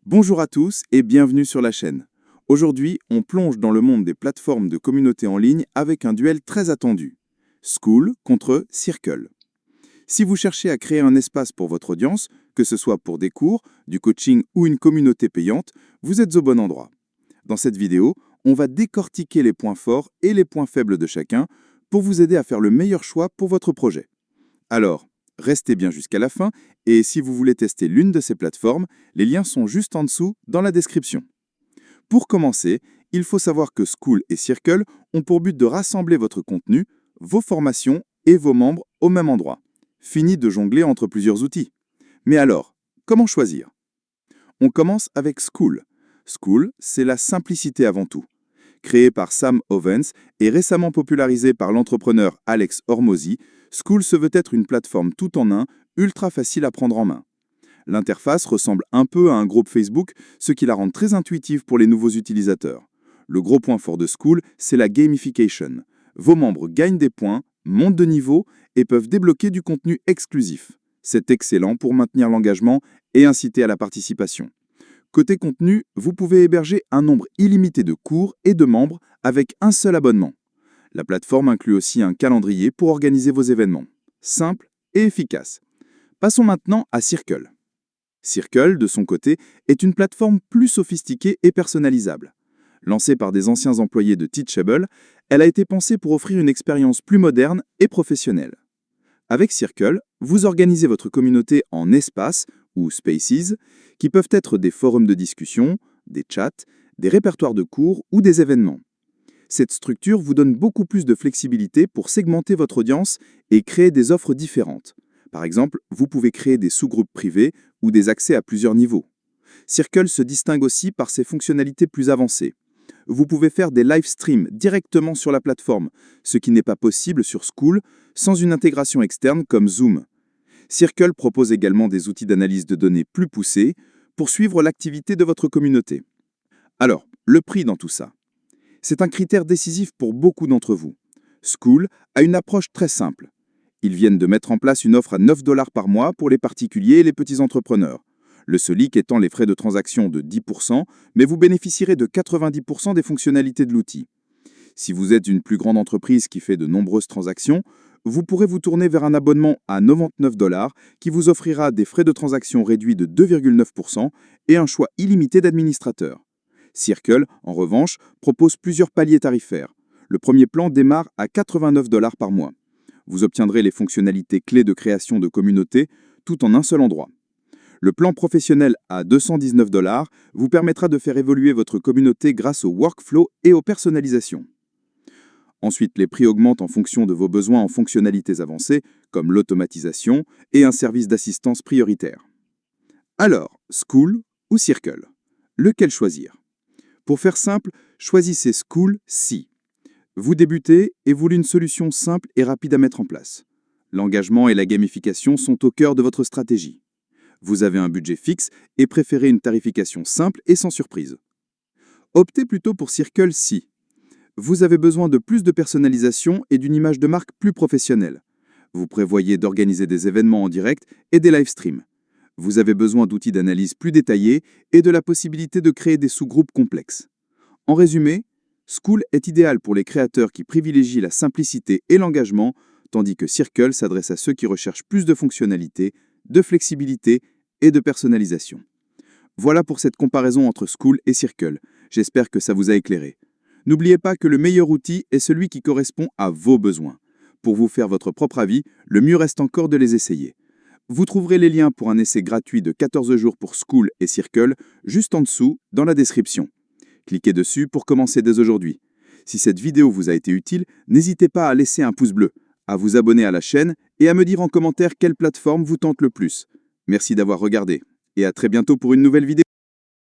Bonjour à tous et bienvenue sur la chaîne. Aujourd'hui, on plonge dans le monde des plateformes de communauté en ligne avec un duel très attendu. Skool contre Circle. Si vous cherchez à créer un espace pour votre audience, que ce soit pour des cours, du coaching ou une communauté payante, vous êtes au bon endroit. Dans cette vidéo, on va décortiquer les points forts et les points faibles de chacun pour vous aider à faire le meilleur choix pour votre projet. Alors, restez bien jusqu'à la fin et si vous voulez tester l'une de ces plateformes, les liens sont juste en dessous dans la description. Pour commencer, il faut savoir que Skool et Circle ont pour but de rassembler votre contenu, vos formations et vos membres au même endroit. Fini de jongler entre plusieurs outils. Mais alors, comment choisir? On commence avec Skool. Skool, c'est la simplicité avant tout. Créé par Sam Ovens et récemment popularisé par l'entrepreneur Alex Hormozy, Skool se veut être une plateforme tout en un, ultra facile à prendre en main. L'interface ressemble un peu à un groupe Facebook, ce qui la rend très intuitive pour les nouveaux utilisateurs. Le gros point fort de Skool, c'est la gamification. Vos membres gagnent des points, montent de niveau et peuvent débloquer du contenu exclusif. C'est excellent pour maintenir l'engagement et inciter à la participation. Côté contenu, vous pouvez héberger un nombre illimité de cours et de membres avec un seul abonnement. La plateforme inclut aussi un calendrier pour organiser vos événements. Simple et efficace. Passons maintenant à Circle. Circle, de son côté, est une plateforme plus sophistiquée et personnalisable. Lancée par des anciens employés de Teachable, elle a été pensée pour offrir une expérience plus moderne et professionnelle. Avec Circle, vous organisez votre communauté en espaces ou spaces qui peuvent être des forums de discussion, des chats, des répertoires de cours ou des événements. Cette structure vous donne beaucoup plus de flexibilité pour segmenter votre audience et créer des offres différentes. Par exemple, vous pouvez créer des sous-groupes privés ou des accès à plusieurs niveaux. Circle se distingue aussi par ses fonctionnalités plus avancées. Vous pouvez faire des live streams directement sur la plateforme, ce qui n'est pas possible sur Skool sans une intégration externe comme Zoom. Circle propose également des outils d'analyse de données plus poussés pour suivre l'activité de votre communauté. Alors, le prix dans tout ça. C'est un critère décisif pour beaucoup d'entre vous. Skool a une approche très simple. Ils viennent de mettre en place une offre à 9 $ par mois pour les particuliers et les petits entrepreneurs. Le seul hic étant les frais de transaction de 10%, mais vous bénéficierez de 90% des fonctionnalités de l'outil. Si vous êtes une plus grande entreprise qui fait de nombreuses transactions, vous pourrez vous tourner vers un abonnement à 99 $ qui vous offrira des frais de transaction réduits de 2,9% et un choix illimité d'administrateurs. Circle, en revanche, propose plusieurs paliers tarifaires. Le premier plan démarre à 89 $ par mois. Vous obtiendrez les fonctionnalités clés de création de communauté tout en un seul endroit. Le plan professionnel à 219 $ vous permettra de faire évoluer votre communauté grâce au workflow et aux personnalisations. Ensuite, les prix augmentent en fonction de vos besoins en fonctionnalités avancées, comme l'automatisation et un service d'assistance prioritaire. Alors, Skool ou Circle? Lequel choisir? Pour faire simple, choisissez Skool si vous débutez et voulez une solution simple et rapide à mettre en place. L'engagement et la gamification sont au cœur de votre stratégie. Vous avez un budget fixe et préférez une tarification simple et sans surprise. Optez plutôt pour Circle si vous avez besoin de plus de personnalisation et d'une image de marque plus professionnelle. Vous prévoyez d'organiser des événements en direct et des live streams. Vous avez besoin d'outils d'analyse plus détaillés et de la possibilité de créer des sous-groupes complexes. En résumé, Skool est idéal pour les créateurs qui privilégient la simplicité et l'engagement, tandis que Circle s'adresse à ceux qui recherchent plus de fonctionnalités, de flexibilité et de personnalisation. Voilà pour cette comparaison entre Skool et Circle. J'espère que ça vous a éclairé. N'oubliez pas que le meilleur outil est celui qui correspond à vos besoins. Pour vous faire votre propre avis, le mieux reste encore de les essayer. Vous trouverez les liens pour un essai gratuit de 14 jours pour Skool et Circle juste en dessous dans la description. Cliquez dessus pour commencer dès aujourd'hui. Si cette vidéo vous a été utile, n'hésitez pas à laisser un pouce bleu, à vous abonner à la chaîne et à me dire en commentaire quelle plateforme vous tente le plus. Merci d'avoir regardé et à très bientôt pour une nouvelle vidéo.